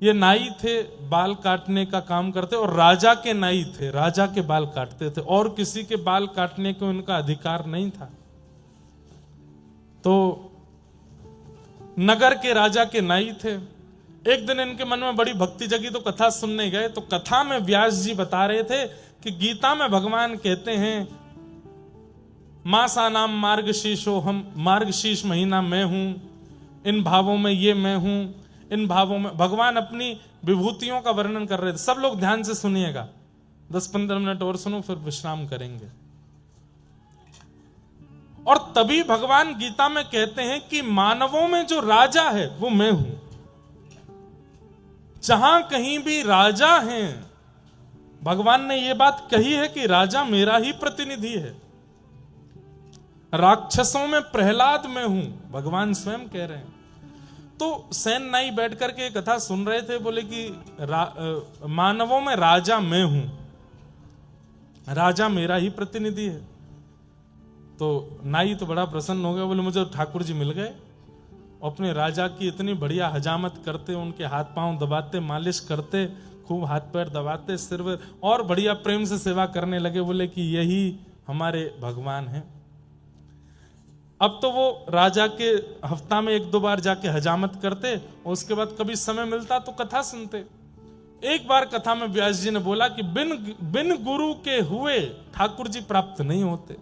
ये नाई थे, बाल काटने का काम करते, और राजा के नाई थे, राजा के बाल काटते थे, और किसी के बाल काटने को इनका अधिकार नहीं था। तो नगर के राजा के नाई थे। एक दिन इनके मन में बड़ी भक्ति जगी तो कथा सुनने गए। तो कथा में व्यास जी बता रहे थे कि गीता में भगवान कहते हैं मासा नाम मार्गशीर्षो, हम मार्गशीर्ष महीना मैं हूं, इन भावों में ये मैं हूं, इन भावों में भगवान अपनी विभूतियों का वर्णन कर रहे थे। सब लोग ध्यान से सुनिएगा, 10-15 मिनट और सुनो फिर विश्राम करेंगे। और तभी भगवान गीता में कहते हैं कि मानवों में जो राजा है वो मैं हूं। जहां कहीं भी राजा हैं, भगवान ने यह बात कही है कि राजा मेरा ही प्रतिनिधि है। राक्षसों में प्रहलाद मैं हूं, भगवान स्वयं कह रहे हैं। तो सेन नाई बैठ करके कथा सुन रहे थे, बोले कि मानवों में राजा मैं हूं, राजा मेरा ही प्रतिनिधि है। तो नाई तो बड़ा प्रसन्न हो गया, बोले मुझे ठाकुर जी मिल गए। अपने राजा की इतनी बढ़िया हजामत करते, उनके हाथ पांव दबाते, मालिश करते, खूब हाथ पैर दबाते, सिर और बढ़िया प्रेम से सेवा करने लगे। बोले कि यही हमारे भगवान हैं। अब तो वो राजा के हफ्ता में 1-2 बार जाके हजामत करते, और उसके बाद कभी समय मिलता तो कथा सुनते। एक बार कथा में व्यास जी ने बोला कि बिन गुरु के हुए ठाकुर जी प्राप्त नहीं होते।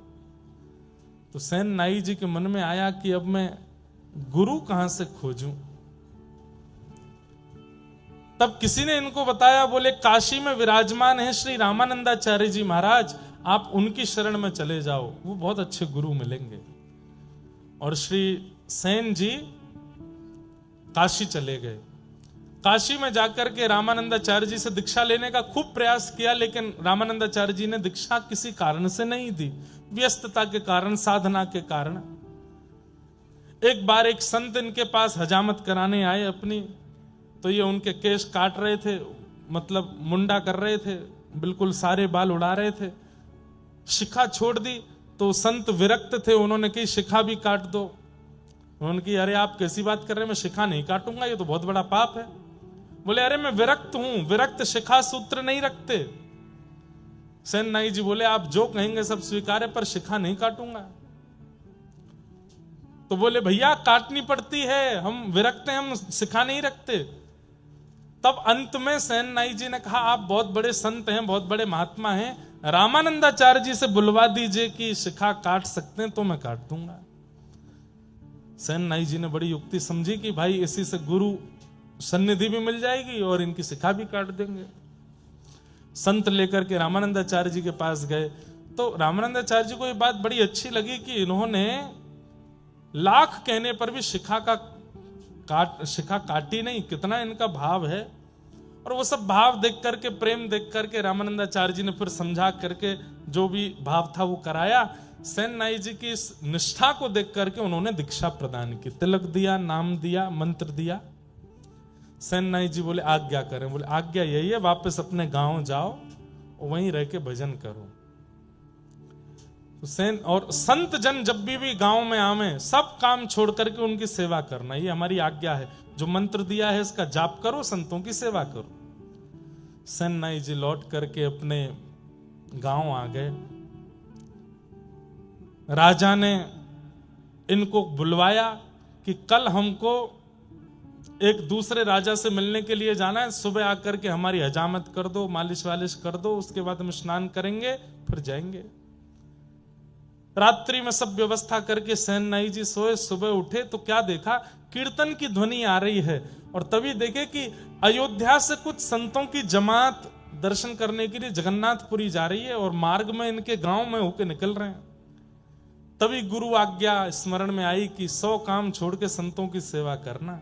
तो सेन नाई जी के मन में आया कि अब मैं गुरु कहां से खोजूं। तब किसी ने इनको बताया, बोले काशी में विराजमान है श्री रामानंदाचार्य जी महाराज, आप उनकी शरण में चले जाओ, वो बहुत अच्छे गुरु मिलेंगे। और श्री सेन जी काशी चले गए। काशी में जाकर के रामानंदाचार्य जी से दीक्षा लेने का खूब प्रयास किया, लेकिन रामानंदाचार्य जी ने दीक्षा किसी कारण से नहीं दी, व्यस्तता के कारण, साधना के कारण। एक बार एक संत इनके पास हजामत कराने आए अपनी, तो ये उनके केश काट रहे थे, मतलब मुंडा कर रहे थे, बिल्कुल सारे बाल उड़ा रहे थे। शिखा छोड़ दी तो संत विरक्त थे, उन्होंने कही शिखा भी काट दो। उन्होंने कही अरे आप कैसी बात कर रहे हैं, मैं शिखा नहीं काटूंगा, ये तो बहुत बड़ा पाप है। बोले अरे मैं विरक्त हूं, विरक्त शिखा सूत्र नहीं रखते। सेन नाई जी बोले आप जो कहेंगे सब स्वीकार है, पर शिखा नहीं काटूंगा। तो बोले भैया काटनी पड़ती है, हम विरक्त हैं, हम शिखा नहीं रखते। तब अंत में सेन नाई जी ने कहा आप बहुत बड़े संत हैं, बहुत बड़े महात्मा हैं, रामानंदाचार्य जी से बुलवा दीजिए कि शिखा काट सकते हैं तो मैं काट दूंगा। सेन नाई जी ने बड़ी युक्ति समझी कि भाई इसी से गुरु सन्निधि भी मिल जाएगी और इनकी शिखा भी काट देंगे। संत लेकर के रामानंदाचार्य जी के पास गए। तो रामानंदाचार्य जी को ये बात बड़ी अच्छी लगी कि इन्होंने लाख कहने पर भी शिखा काटी नहीं, कितना इनका भाव है। और वो सब भाव देख करके, प्रेम देख करके रामानंदाचार्य जी ने फिर समझा करके जो भी भाव था वो कराया। सेन नाई जी की इस निष्ठा को देख करके उन्होंने दीक्षा प्रदान की, तिलक दिया, नाम दिया, मंत्र दिया। सेन नाई जी बोले आज्ञा करें। बोले आज्ञा यही है, वापस अपने गांव जाओ और वहीं रह के भजन करो। तो सेन और संत जन जब भी गांव में आवे, सब काम छोड़ करके उनकी सेवा करना, ये हमारी आज्ञा है। जो मंत्र दिया है इसका जाप करो, संतों की सेवा करो। सेन नाई जी लौट करके अपने गांव आ गए। राजा ने इनको बुलवाया कि कल हमको एक दूसरे राजा से मिलने के लिए जाना है, सुबह आकर के हमारी हजामत कर दो, मालिश वालिश कर दो, उसके बाद हम स्नान करेंगे फिर जाएंगे। रात्रि में सब व्यवस्था करके सेन नाई जी सोए। सुबह उठे तो क्या देखा, कीर्तन की ध्वनि आ रही है। और तभी देखे कि अयोध्या से कुछ संतों की जमात दर्शन करने के लिए जगन्नाथपुरी जा रही है, और मार्ग में इनके गांव में होके निकल रहे हैं। तभी गुरु आज्ञा स्मरण में आई कि 100 काम छोड़ के संतों की सेवा करना।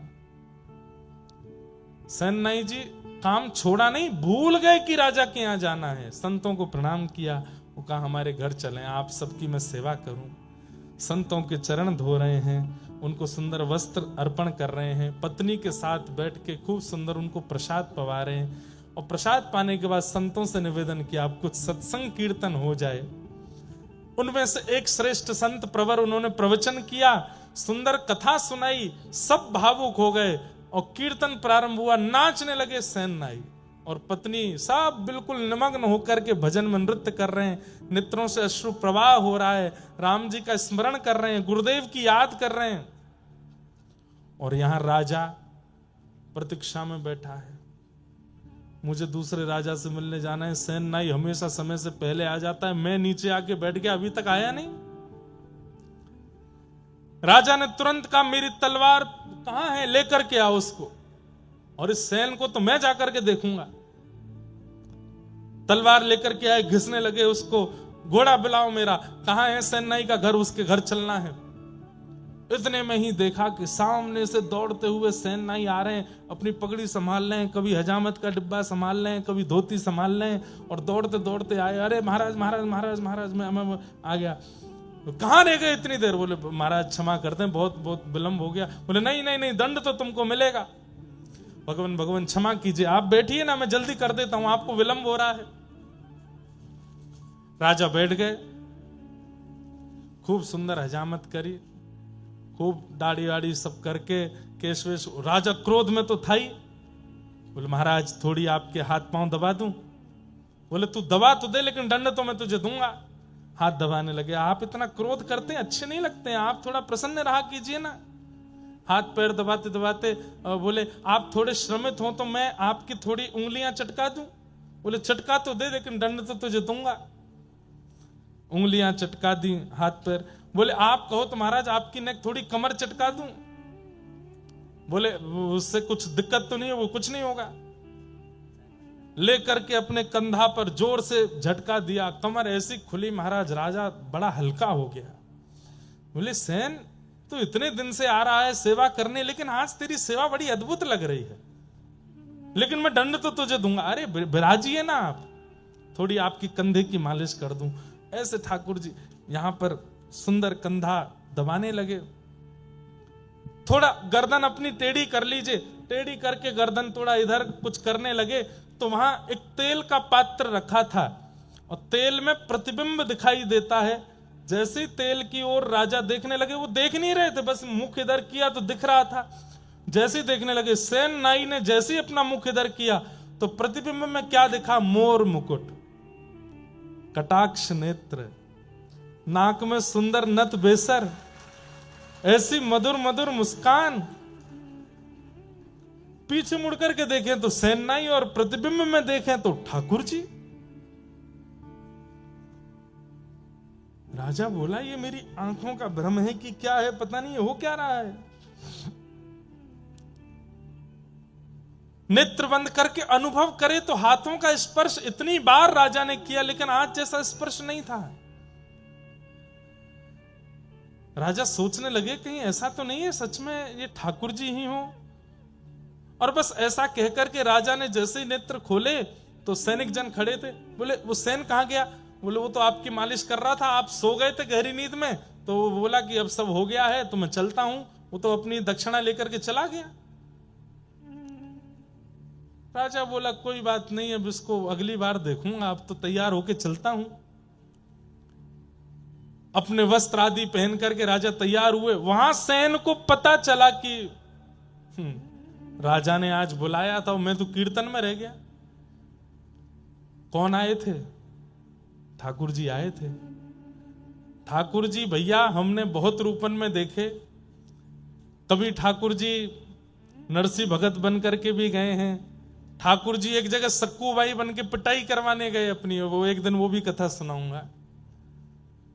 सेन नाई जी काम छोड़ा नहीं, भूल गए कि राजा के यहां जाना है। संतों को प्रणाम किया, वो कहा हमारे घर चलें, आप सबकी मैं सेवा करूं। संतों के चरण धो रहे हैं, उनको सुंदर वस्त्र अर्पण कर रहे हैं, पत्नी के साथ बैठ के खूब सुंदर उनको प्रसाद पवा रहे हैं। और प्रसाद पाने के बाद संतों से निवेदन किया आप कुछ सत्संग कीर्तन हो जाए। उनमें से एक श्रेष्ठ संत प्रवर, उन्होंने प्रवचन किया, सुंदर कथा सुनाई, सब भावुक हो गए। और कीर्तन प्रारंभ हुआ। नाचने लगे सेन नाई और पत्नी, सब बिल्कुल निमग्न होकर के भजन में नृत्य कर रहे हैं, नेत्रों से अश्रु प्रवाह हो रहा है, राम जी का स्मरण कर रहे हैं, गुरुदेव की याद कर रहे हैं। और यहां राजा प्रतीक्षा में बैठा है, मुझे दूसरे राजा से मिलने जाना है। सेन नाई हमेशा समय से पहले आ जाता है, मैं नीचे आके बैठ गया, अभी तक आया नहीं। राजा ने तुरंत कहा, मेरी तलवार कहां है, लेकर के आओ उसको, और इस सेन को तो मैं जाकर के देखूंगा। तलवार लेकर के आए, घिसने लगे उसको, घोड़ा बुलाओ मेरा, कहां है सेन नाई का घर, उसके घर चलना है। इतने में ही देखा कि सामने से दौड़ते हुए सेन नाई आ रहे हैं, अपनी पगड़ी संभाल रहे हैं, कभी हजामत का डिब्बा संभाल रहे हैं, कभी धोती संभाल रहे हैं, और दौड़ते दौड़ते आए। अरे महाराज महाराज महाराज महाराज, मैं आ गया। तो कहां रह गए इतनी देर? बोले महाराज क्षमा करते हैं, बहुत बहुत विलंब हो गया। बोले नहीं नहीं नहीं, दंड तो तुमको मिलेगा। भगवान भगवान क्षमा कीजिए, आप बैठिए ना, मैं जल्दी कर देता हूं, आपको विलंब हो रहा है। राजा बैठ गए, खूब सुंदर हजामत करी, खूब दाढ़ी वाड़ी सब करके, केश वेश। राजा क्रोध में तो था ही। बोले महाराज थोड़ी आपके हाथ पांव दबा दूं? बोले तू दबा तो दे, लेकिन दंड तो मैं तुझे दूंगा। हाथ दबाने लगे। आप इतना क्रोध करते हैं, अच्छे नहीं लगते हैं, आप थोड़ा प्रसन्न रहा कीजिए ना। हाथ पैर दबाते दबाते बोले आप थोड़े श्रमित हो तो मैं आपकी थोड़ी उंगलियां चटका दूं? बोले चटका तो दे, लेकिन दंड तो तुझे दूंगा। उंगलियां चटका दी, हाथ पैर। बोले आप कहो तो महाराज आपकी नेक थोड़ी कमर चटका दूं? बोले उससे कुछ दिक्कत तो नहीं है, वो कुछ नहीं होगा। लेकर के अपने कंधा पर जोर से झटका दिया, कमर ऐसी खुली महाराज, राजा बड़ा हल्का हो गया। बोले सेन तो इतने दिन से आ रहा है सेवा करने, लेकिन आज तेरी सेवा बड़ी अद्भुत लग रही है, लेकिन मैं दंड तो तुझे दूंगा। अरे विराजिए ना आप, थोड़ी आपकी कंधे की मालिश कर दूं। ऐसे ठाकुर जी यहां पर सुंदर कंधा दबाने लगे। थोड़ा गर्दन अपनी टेढ़ी कर लीजिए, टेढ़ी करके गर्दन थोड़ा इधर कुछ करने लगे तो वहां एक तेल का पात्र रखा था, और तेल में प्रतिबिंब दिखाई देता है। जैसे तेल की ओर राजा देखने लगे, वो देख नहीं रहे थे, बस मुख इधर किया तो दिख रहा था। जैसे देखने लगे, सेन नाई ने जैसे ही अपना मुख इधर किया तो प्रतिबिंब में क्या दिखा? मोर मुकुट, कटाक्ष नेत्र, नाक में सुंदर नथ बेसर, ऐसी मधुर मधुर मुस्कान। पीछे मुड़कर के देखें तो सेन नाई, और प्रतिबिंब में देखें तो ठाकुर जी। राजा बोला ये मेरी आंखों का भ्रम है कि क्या है, पता नहीं हो क्या रहा है। नेत्र बंद करके अनुभव करे तो हाथों का स्पर्श इतनी बार राजा ने किया, लेकिन आज जैसा स्पर्श नहीं था। राजा सोचने लगे कहीं ऐसा तो नहीं है सच में ये ठाकुर जी ही हो। और बस ऐसा कहकर के राजा ने जैसे ही नेत्र खोले तो सैनिक जन खड़े थे। बोले वो सेन कहां गया? बोले वो तो आपकी मालिश कर रहा था, आप सो गए थे गहरी नींद में, तो वो बोला कि अब सब हो गया है तो मैं चलता हूं। वो तो अपनी दक्षिणा लेकर के चला गया। राजा बोला कोई बात नहीं, अब इसको अगली बार देखूंगा, अब तो तैयार होके चलता हूं। अपने वस्त्र आदि पहन करके राजा तैयार हुए। वहां सेन को पता चला कि राजा ने आज बुलाया था, मैं तो कीर्तन में रह गया। कौन आए थे? ठाकुर जी आए थे। ठाकुर जी भैया हमने बहुत रूपन में देखे, कभी ठाकुर जी नरसिंह भगत बन करके भी गए हैं। ठाकुर जी एक जगह सक्कूबाई बन के पिटाई करवाने गए अपनी, वो एक दिन वो भी कथा सुनाऊंगा।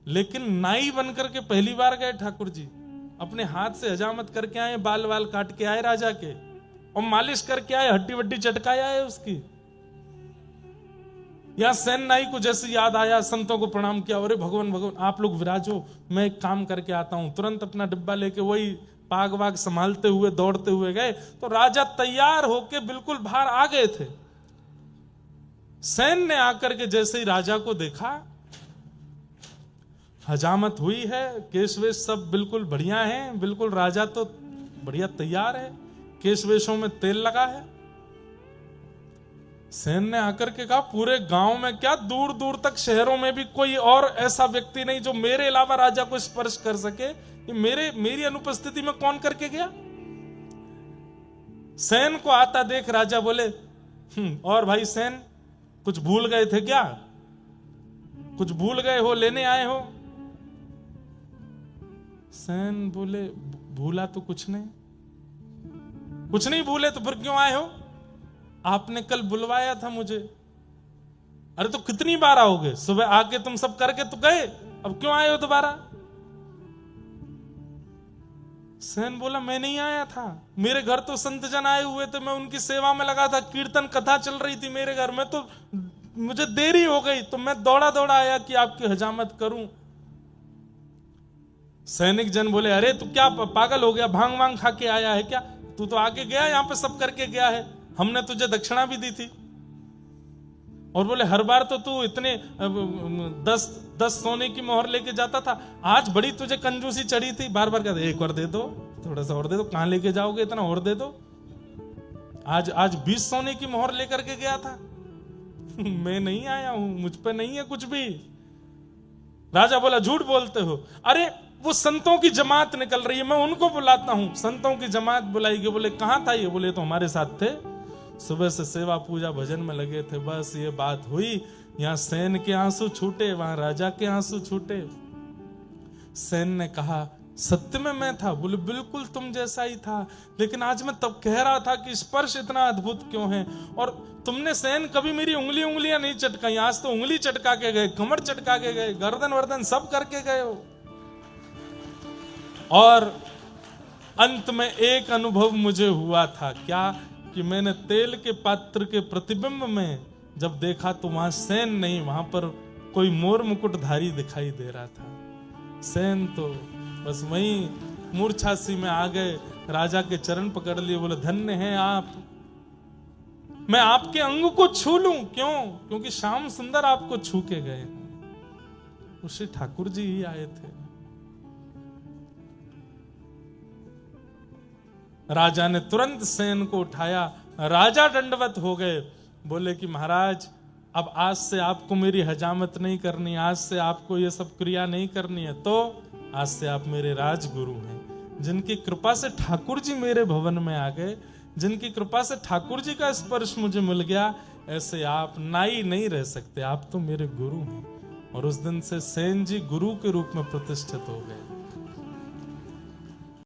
लेकिन नाई बन करके पहली बार गए ठाकुर जी, अपने हाथ से हजामत करके आए, बाल बाल काट के आए राजा के, और मालिश करके आए, हड्डी वड्डी चटकाया है उसकी। या सेन नाई को जैसे याद आया, संतों को प्रणाम किया, अरे भगवान भगवान आप लोग विराजो, मैं एक काम करके आता हूं। तुरंत अपना डिब्बा लेके वही पाग वाग संभालते हुए दौड़ते हुए गए तो राजा तैयार होके बिल्कुल बाहर आ गए थे। सेन ने आकर के जैसे ही राजा को देखा, हजामत हुई है, केश वेश सब बिल्कुल बढ़िया है, बिल्कुल राजा तो बढ़िया तैयार है, केश वेशों में तेल लगा है। सेन ने आकर के कहा पूरे गांव में क्या, दूर दूर तक शहरों में भी कोई और ऐसा व्यक्ति नहीं जो मेरे अलावा राजा को स्पर्श कर सके। ये मेरी अनुपस्थिति में कौन करके गया? सेन को आता देख राजा बोले, और भाई सेन, कुछ भूल गए थे क्या? कुछ भूल गए हो, लेने आए हो? सेन बोले, भूला तो कुछ नहीं। कुछ नहीं भूले तो फिर क्यों आए हो? आपने कल बुलवाया था मुझे। अरे तो कितनी बार आओगे? सुबह आके तुम सब करके तो गए, अब क्यों आए हो दोबारा? सेन बोला, मैं नहीं आया था, मेरे घर तो संत जन आए हुए थे, मैं उनकी सेवा में लगा था, कीर्तन कथा चल रही थी मेरे घर में, तो मुझे देरी हो गई तो मैं दौड़ा दौड़ा आया कि आपकी हजामत करूं। सैनिक जन बोले, अरे तू क्या पागल हो गया, भांग वांग खा के आया है क्या? तू तो आके गया, यहां पे सब करके गया है, हमने तुझे दक्षिणा भी दी थी। और बोले, हर बार तो तू इतने 10 सोने की मोहर लेके जाता था, आज बड़ी तुझे कंजूसी चढ़ी थी, बार बार कहते एक और दे दो, थोड़ा सा और दे दो, कहां लेके जाओगे इतना, और दे दो। आज 20 सोने की मोहर लेकर के गया था। मैं नहीं आया हूं, मुझ पे नहीं है कुछ भी। राजा बोला, झूठ बोलते हो। अरे वो संतों की जमात निकल रही है, मैं उनको बुलाता हूं। संतों की जमात बुलाई गई। बोले, कहां था ये? बोले, तो हमारे साथ थे, सुबह से सेवा पूजा भजन में लगे थे, बस ये बात हुई, यहां सेन के आंसू छूटे, वहां राजा के आंसू छूटे। सेन ने कहा, सत्य में मैं था? बोले, बिल्कुल तुम जैसा ही था, लेकिन आज मैं तब कह रहा था कि स्पर्श इतना अद्भुत क्यों है, और तुमने सेन कभी मेरी उंगलियां नहीं चटकाई, आज तो उंगली चटका के गए, कमर चटका के गए, गर्दन वर्दन सब करके गए हो। और अंत में एक अनुभव मुझे हुआ था, क्या? कि मैंने तेल के पात्र के प्रतिबिंब में जब देखा तो वहां सेन नहीं, वहां पर कोई मोर मुकुटधारी दिखाई दे रहा था। सेन तो बस वहीं मूर्छासी में आ गए, राजा के चरण पकड़ लिए, बोले, धन्य हैं आप, मैं आपके अंग को छू लूं। क्यों? क्योंकि श्याम सुंदर आपको छू के गए हैं। उसी ठाकुर जी ही आए थे। राजा ने तुरंत सेन को उठाया, राजा दंडवत हो गए, बोले कि महाराज, अब आज से आपको मेरी हजामत नहीं करनी, आज से आपको ये सब क्रिया नहीं करनी है, तो आज से आप मेरे राजगुरु हैं। जिनकी कृपा से ठाकुर जी मेरे भवन में आ गए, जिनकी कृपा से ठाकुर जी का स्पर्श मुझे मिल गया, ऐसे आप नाई नहीं रह सकते, आप तो मेरे गुरु हैं। और उस दिन से सेन जी गुरु के रूप में प्रतिष्ठित हो गए।